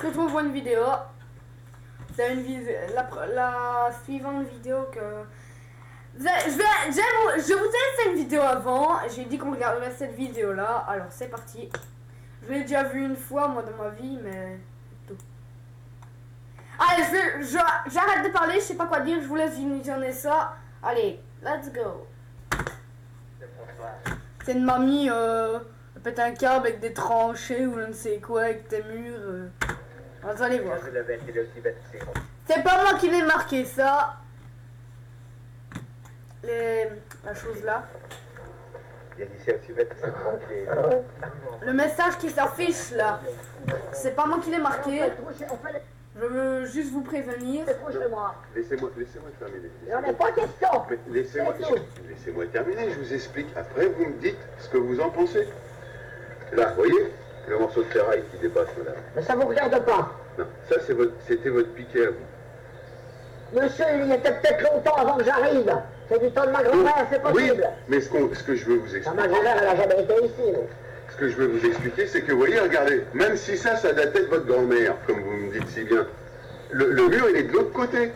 se retrouve pour une vidéo. C'est une vidéo, la suivante vidéo que... Je vous ai fait une vidéo avant. J'ai dit qu'on regarderait cette vidéo là. Alors c'est parti. Je l'ai déjà vu une fois moi dans ma vie, mais tout. Allez, j'arrête de parler, je sais pas quoi dire, je vous laisse visionner ça. Allez, let's go. C'est une mamie pète un câble avec des tranchées ou je ne sais quoi avec des murs. Vous allez voir. C'est pas moi qui l'ai marqué ça. La chose là. Le message qui s'affiche là. C'est pas moi qui l'ai marqué. Je veux juste vous prévenir. Laissez-moi terminer. Il n'y en a pas question. Laissez-moi terminer, je vous explique. Après, vous me dites ce que vous en pensez. Là, vous voyez, le morceau de ferraille qui dépasse, madame. Mais ça vous regarde pas. Non, ça c'était votre piquet à vous. Monsieur, il y était peut-être longtemps avant que j'arrive. C'est du temps de ma grand-mère, c'est Oui, possible. mais ce que je veux vous Ma expliquer... grand-mère, elle n'a jamais été ici. Donc. Ce que je veux vous expliquer, c'est que, vous voyez, regardez, même si ça datait de votre grand-mère, comme vous me dites si bien, le mur, il est de l'autre côté.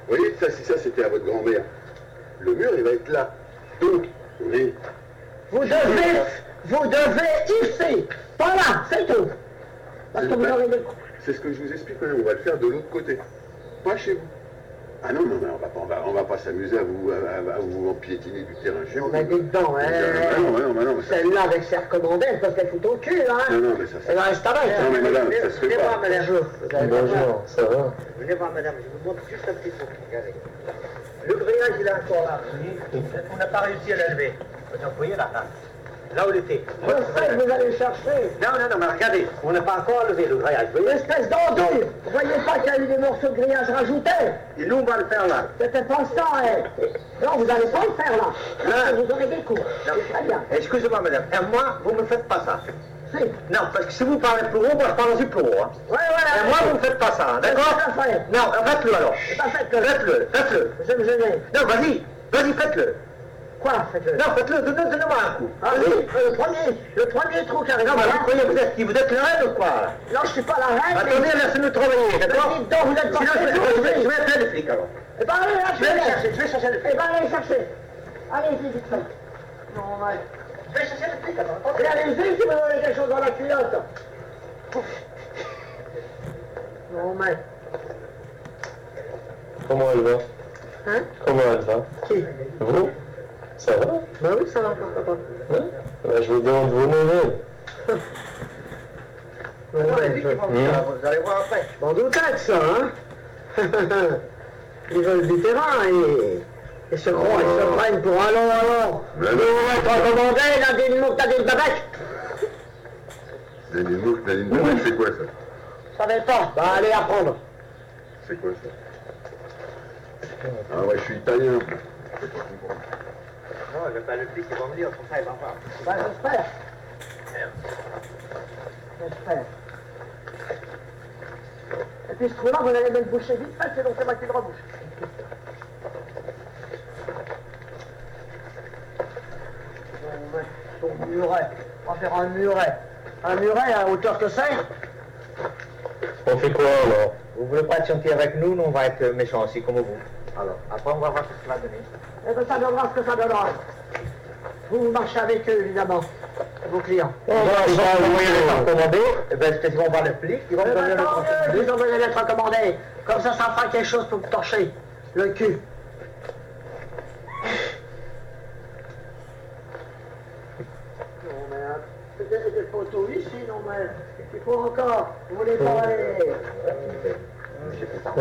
Vous voyez, si ça, c'était à votre grand-mère, le mur, il va être là. Donc, oui. Vous devez ici. Pas là, c'est tout. Parce que vous aurez des... C'est ce que je vous explique, madame, on va le faire de l'autre côté. Pas chez vous. Ah non, mais on va pas s'amuser à vous piétiner du terrain chez vous. On a des dents, hein. Non, Celle-là avec ses recommandés, elle peut être foutre au cul, hein. Non, mais ça Elle reste avec. Non, mais madame, ça se fait pas. Voir, madame. Bonjour, ça va? Venez voir, madame, je vous montre juste un petit truc, regardez. Le grillage, il est encore là. On n'a pas réussi à l'élever. Vous voyez là, là où il était. Je sais que vous allez chercher. Non, mais regardez, on n'a pas encore levé le grillage. Vous voyez, espèce d'andouille. Vous voyez pas qu'il y a eu des morceaux de grillage rajoutés? Et nous, on va le faire là. C'était pas ça, hein. Non, vous n'allez pas le faire là. Parce que vous aurez des coups. C'est très bien. Excusez-moi, madame. Et moi, vous ne me faites pas ça. Si. Non, parce que si vous parlez plus haut, moi je parle aussi plus haut. Hein. Ouais, voilà. Et moi, vous ne faites pas ça, d'accord? C'est pas fait. Non, faites-le alors. C'est pas faites-le. Faites-le. Je vais me gêner. Non, vas-y, faites-le. Quoi, faites-le? Non, faites-le, donnez-moi un coup. Ah oui, le premier trou qui arrive. Non, mais vous croyez, vous êtes le reine ou quoi? Non, je suis pas la reine. Attendez, laissez-nous travailler, d'accord? Dites donc, vous êtes pas Sinon, je vais appeler les flics alors. Eh ben, allez, là, Je vais chercher les flics. Eh ben, allez chercher. Allez-y, vite fait. Non, ouais. Je vais chercher les flics alors. Et allez-y si vous avez quelque chose dans la culotte. Non, mais... Comment elle va? Hein? Comment elle va? Qui? Vous? Ça va? Ben oui, ça va, papa. Hein? Je vous demande vos nouvelles. Vous allez voir après. Je m'en doutais de ça, hein? Ils veulent du terrain et se croient, ils se prennent pour un long. Vous êtes recommandé, Nadine Mouk, Nadine Babek? Nadine Mouk, Nadine Babek, c'est quoi ça? Je savais pas. Bah, allez apprendre. C'est quoi ça? Ah ouais, je suis italien. Non, je vais pas le flic, ils vont venir, pour ça, ils vont voir. Ben, j'espère. J'espère. Et puis ce trou-là, vous allez me le boucher vite fait, c'est donc c'est moi qui le rebouche. Son muret. On va faire un muret. Un muret à hauteur que c'est? On fait quoi alors? Vous voulez pas être gentil avec nous, nous on va être méchants aussi comme vous. Alors, après on va voir ce que ça va donner. Eh bien, ça donnera ce que ça donnera. Vous marchez avec eux, évidemment, vos clients. Ils vont envoyer les lettres recommandées, et bien ils vont voir le flic, ils vont me donner le Tant compte. mieux, ils envoient les lettres recommandées. Comme ça fera quelque chose pour vous torcher le cul. Non, mais des photos ici, non, mais il faut encore. Vous voulez pas aller. Ça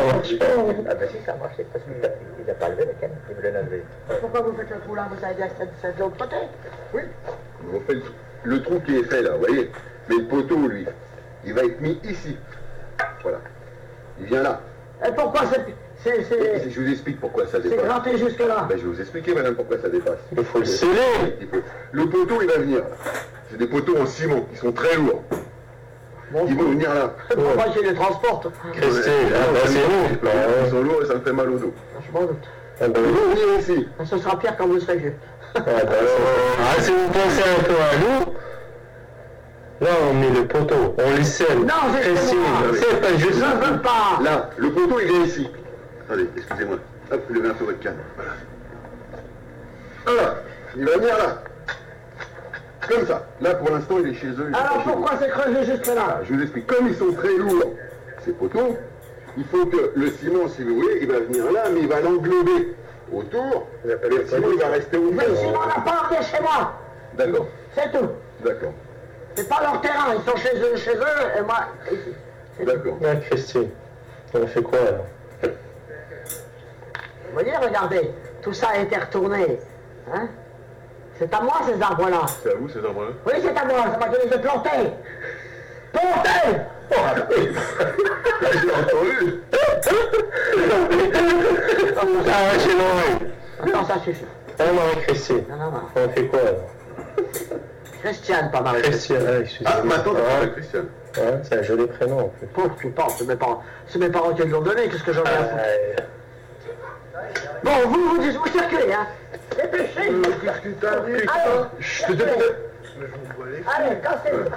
marche pas. Ah ben si ça marche, c'est parce qu'il n'a pas levé le canne, il voulait l'enlever. Pourquoi vous faites le trou là? Vous avez bien cette de l'autre côté? Oui. On fait le trou qui est fait là, vous voyez. Mais le poteau, lui, il va être mis ici. Voilà. Il vient là. Et pourquoi Je vous explique pourquoi ça c'est dépasse. gratté jusque-là? Ben, je vais vous expliquer, madame, pourquoi ça dépasse. Il faut le sceller. Le poteau, il va venir. C'est des poteaux en ciment, qui sont très lourds. Bon, Ils vont venir là. pourquoi je les transporte? Christy, c'est vous. Ils sont lourds et ça me fait mal au dos. Je m'en doute. Ah ben Ils oui. vont venir ici. Ce sera pire quand vous serez vieux. Ah ben, si vous pensez un peu à nous, Là, on met le poteau, on les scelle. Non, c'est précis. moi. C'est pas juste. Je ne veux pas. Là, le poteau, il est ici. Attendez, excusez-moi. Hop, levez un peu votre canne. Voilà. Voilà, il va venir là. Comme ça. Là, pour l'instant, il est chez eux. Alors pourquoi c'est creusé juste là? Je vous explique. Comme ils sont très lourds, ces poteaux, il faut que le ciment, si vous voulez, il va venir là, mais il va l'englober autour. Le ciment, il va rester au Mais sinon, on n'a pas rien chez moi. D'accord, C'est tout. d'accord, C'est pas leur terrain. Ils sont chez eux, et moi, ici. d'accord. Ah, Christine, on fait quoi alors? Vous voyez, regardez, tout ça a été retourné. Hein? C'est à moi ces arbres-là. C'est à vous, ces arbres-là? Oui, c'est à moi, c'est moi qui les ai plantés. Plantés! Là, j'ai entendu. Ah, j'ai l'oreille. Non, ça suffit. Ah, Marie-Christine, Non, non, non. on fait quoi alors? Christiane, pas Marie. Christiane, ah, excusez-moi. Ah, maintenant, Ah, t'as Christian. ouais, c'est un joli prénom en plus. Pauvre, tu penses, c'est mes parents qui l'ont donné, qu'est-ce que j'en ai à foutre? Bon, vous circulez, hein. Dépêchez. Qu'est-ce que t'as dit? Allez, Je te dis. allez, cassez-vous.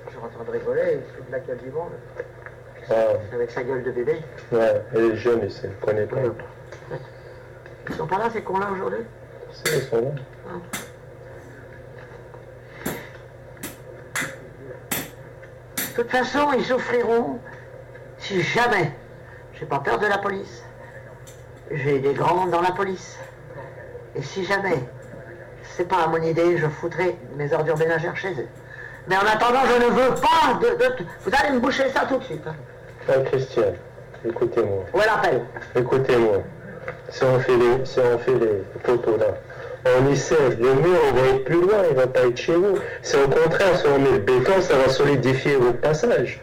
Je suis en train de rigoler, il se fout de la gueule du monde, Ah, avec sa gueule de bébé. ouais, elle est jeune, elle ne connaît pas. Ils sont pas là, ces cons-là, aujourd'hui? C'est son nom. De toute façon, ils souffriront si jamais j'ai pas peur de la police. J'ai des grands dans la police. Et si jamais c'est pas à mon idée, je foutrai mes ordures ménagères chez eux. Mais en attendant, je ne veux pas Vous allez me boucher ça tout de suite. Hein. Ah, Christiane, écoutez-moi. Où est l'appel? Écoutez-moi. Si on fait les poteaux là, on essaie, le mur il va être plus loin, il va pas être chez vous. C'est au contraire, si on met le béton, ça va solidifier votre passage.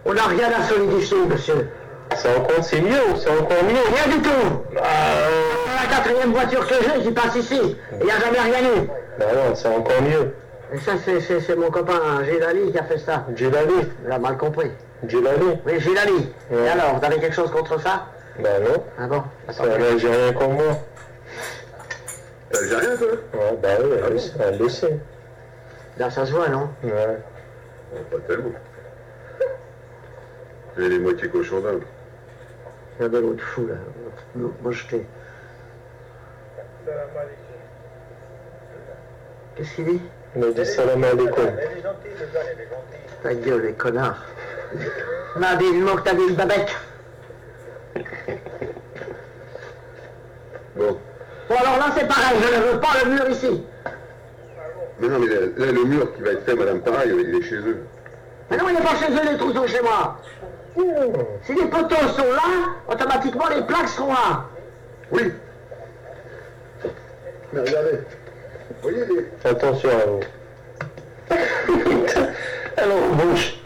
On n'a rien à solidifier, monsieur. C'est mieux, c'est encore mieux. Rien du tout. La quatrième voiture que j'ai qui passe ici. Il n'y a jamais rien eu. Ben non, c'est encore mieux. Et ça, c'est mon copain Gilali qui a fait ça. Gilali, Il a mal compris. Gilali. Oui, Gilali. Ouais. Et alors, vous avez quelque chose contre ça? Ben non, Ah bon? c'est un Algérien comme moi. T'as Algérien, toi? Ouais, ben oui, elle le sait. Là, ça se voit, non? Ouais. Oh, pas tellement. Et les moitiés cochons d'Inde. Regardez l'autre fou, là. Mocheté. Qu'est-ce qu'il dit? Il m'a dit salam alaikum. Ta gueule, les connards. Nabil Mokhtabil Babek. Bon. Bon, alors là, c'est pareil, je ne veux pas le mur ici. Mais non, mais là, le mur qui va être fait, madame, pareil, il est chez eux. Mais non, il n'est pas chez eux, les trous sont chez moi. Si les poteaux sont là, automatiquement, les plaques seront là. Oui. Mais regardez. Vous voyez les... Attention à vous. Alors, bouche.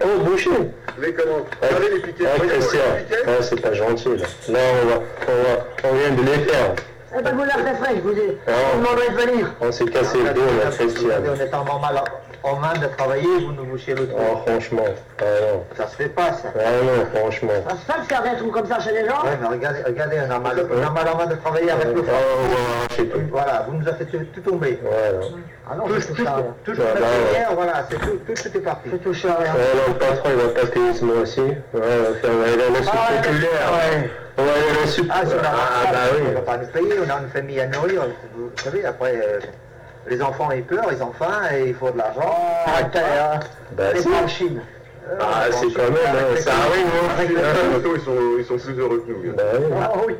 Oh, boucher. Vous voyez comment? Regardez les piquets. Ah, Vous voyez Christian, les piquets? ah, c'est pas gentil là. Là, on vient de les faire. Eh ben, vous leur faites frais, je vous dis. Ah. Vous demanderez de venir. On s'est cassé le dos, là, Christian. On est en normal en main de travailler, vous nous bouchez le trou. Oh, franchement. Ah non. Ça se fait pas, ça. Ah non, franchement. Ça se fait de faire des trous comme ça chez les gens? Ouais, mais regardez, on a mal en main de travailler avec le Ah, fort. on va arracher tout. Voilà, vous nous avez fait tout tomber. Voilà. Ah non, je touche à rien. Tout Voilà, le ouais. matériel, voilà, c'est tout est parti. Je touche à rien. Voilà, le patron, il va pas payer ce mois-ci. Ouais, on va aller à la soupe ouais, populaire. ouais. On va aller à la soupe. Ah, c'est bah on ne oui. va pas nous payer, on a une famille à nourrir. Vous savez, après, les enfants ils pleurent, ils ont faim et il faut de l'argent. Bah, C'est si. pas en Chine. Ah, c'est quand même, hein, ça arrive, Les hein. bateaux, ils sont plus heureux que nous. Bah oui. Ah oui.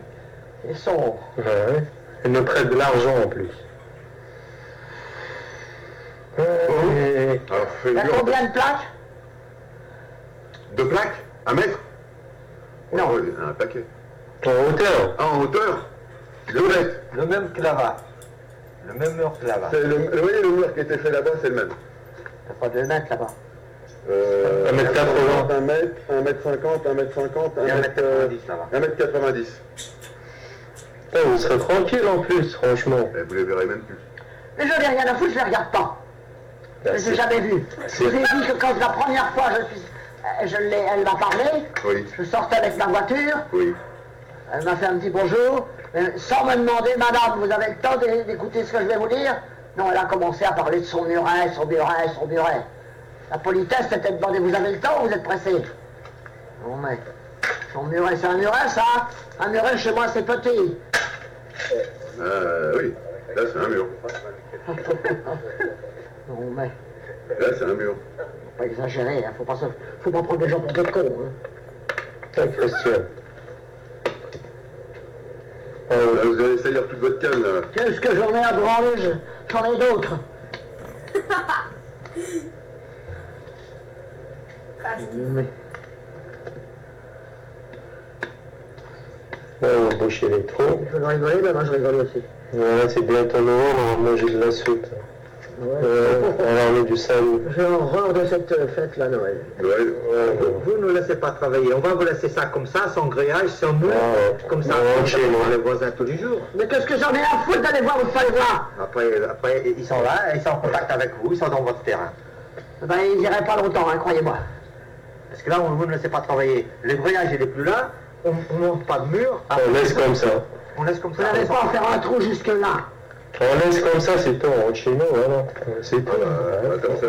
Ils sont... Ouais. Ils nous prêtent de l'argent en plus. Ouais. Alors, fais Il y a dur. combien de plaques? 2 plaques? 1 mètre? Non. Ouais, un paquet. En hauteur. Ah, en hauteur? 2 mètres. Le même que là-bas. Le même mur que là-bas. Vous voyez, le mur qui était fait là-bas, c'est le même. Il n'y a pas de mètres là-bas. 1m80. 1 mètre, 1m50, 1m50, Et 1m90 là-bas. 1m90. Putain, vous serez tranquille en plus, franchement. Eh, vous les verrez même plus. Mais je n'ai rien à foutre, je ne les regarde pas. Bah, Je ne les ai jamais vus. Je vous ai dit que quand la première fois elle m'a parlé, Oui, je sortais avec ma voiture, oui. elle m'a fait un petit bonjour, Sans me demander, madame, vous avez le temps d'écouter ce que je vais vous dire? Non, elle a commencé à parler de son muret, son muret, son muret. La politesse c'était de demander, vous avez le temps ou vous êtes pressé? Non mais, son muret, c'est un muret ça? Un muret chez moi c'est petit. Oui, là c'est un mur. Non mais, Là c'est un mur. faut pas exagérer, hein. Faut pas prendre des gens pour des cons. Hein. Tiens, Christian. Là, vous allez salir toute votre canne là. Qu'est-ce que j'en ai à branler? J'en ai d'autres. Mais, Là, on va boucher les trous. je veux rigoler, mais moi je rigole aussi. Voilà, c'est bientôt Noël, on va manger de la soupe. Ouais. On va emmener du salut. J'ai horreur de cette fête là, Noël. Noël. Vous ne laissez pas travailler. On va vous laisser ça comme ça, sans grillage, sans mur, comme ça. Ouais, Chez nous, les voisins tous les jours. Mais qu'est-ce que j'en ai à foutre d'aller voir ou de pas les voir? Après, ils sont là, ils sont en contact avec vous, ils sont dans votre terrain. Ben, ils iraient pas longtemps, hein, croyez-moi. Parce que là, vous ne laissez pas travailler. Le grillage, il n'est plus là, on ne monte pas de mur. On laisse comme ça. On laisse comme Vous ça. n'allez pas en faire un trou jusque-là. On laisse comme ça, c'est tout. On rentre chez nous, voilà. C'est tout. Attends, ça,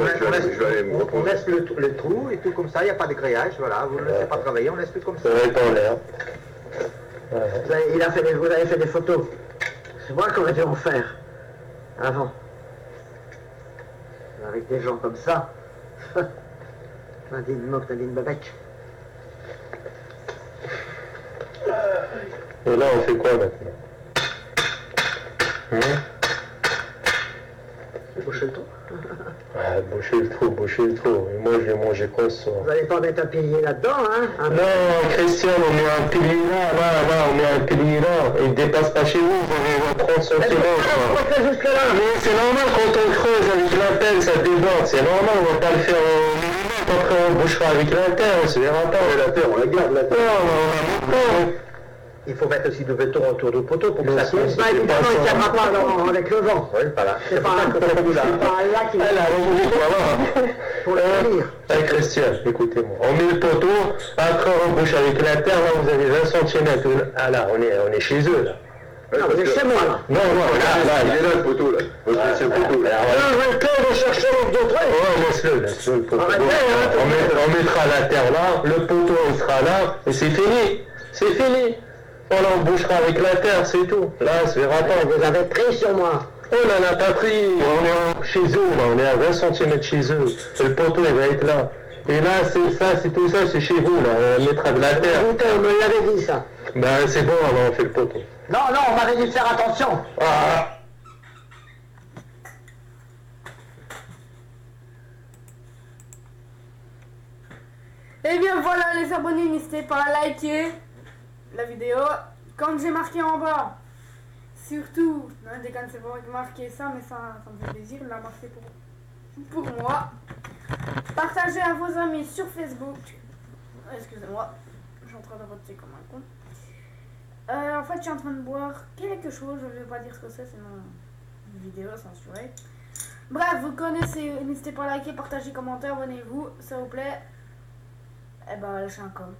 je vais aller me On reposer. laisse le trou et tout comme ça, il n'y a pas de grillage, voilà, vous ne laissez pas travailler, on laisse tout comme ça. Ça va être en l'air. Voilà. Vous avez fait des photos. C'est moi qui aurais dû en faire. Avant. Avec des gens comme ça. Nadine Mock, Nadine Babec. Et là, on fait quoi maintenant? Boucher le trou. Ah, boucher le trou, boucher le trou. Et moi, je vais manger quoi ce soir? Vous n'allez pas mettre un pilier là-dedans, hein? Non, Christian, on met un pilier là, on met un pilier là. Il ne dépasse pas chez vous, on va prendre son Mais kilo. pourquoi on fait jusque-là? Mais c'est normal quand on creuse avec la pelle, ça déborde. C'est normal, on va pas le faire au millimètre. Après, on bouchera avec la terre, on se verra pas. La terre, on la garde la terre. Non. Il faut mettre aussi du béton autour du poteau pour que Mais ça c'est- tienne. Bah, évidemment, il ne tiendra pas avec le vent. Oui, voilà. C'est pas là qui Elle a raison, voilà. pour le tenir. Hey, Christian, écoutez-moi. On met le poteau, après on bouche avec la terre, là vous avez 20 cm. Ah là, on est chez eux là. Ouais, Non, parce vous êtes que- chez moi, là. Non, il est là le poteau là. Votre ancien poteau là. Alors, je vais le chercher d'autres. Ouais, laisse-le, le poteau. Arrêtez, hein, On mettra la terre là, le poteau il sera là, et c'est fini. C'est fini. Voilà, on bouchera avec la terre, c'est tout. Là, on se verra pas. Vous avez pris sur moi. On n'en a pas pris. On est chez eux, là. On est à 20 cm chez eux. Et le poteau, il va être là. Et là, c'est ça, c'est tout ça, c'est chez vous, là. On mettra de la terre. Écoutez, on me l'avait dit, ça. Ben, c'est bon, alors on fait le poteau. Non, non, on m'avait dit de faire attention. Ah. Et bien voilà les abonnés, n'hésitez pas à liker la vidéo. Comme j'ai marqué en bas, surtout, non, déconne, c'est pas moi qui ai marqué ça, mais ça me fait plaisir, il l'a marqué pour moi. Partagez à vos amis sur Facebook. Excusez-moi, je suis en train de roter comme un con. En fait, je suis en train de boire quelque chose, je ne vais pas dire ce que c'est, sinon une vidéo censurée. Bref, vous connaissez, n'hésitez pas à liker, partager, commenter, abonnez-vous, s'il vous plaît. Eh ben, lâchez un com.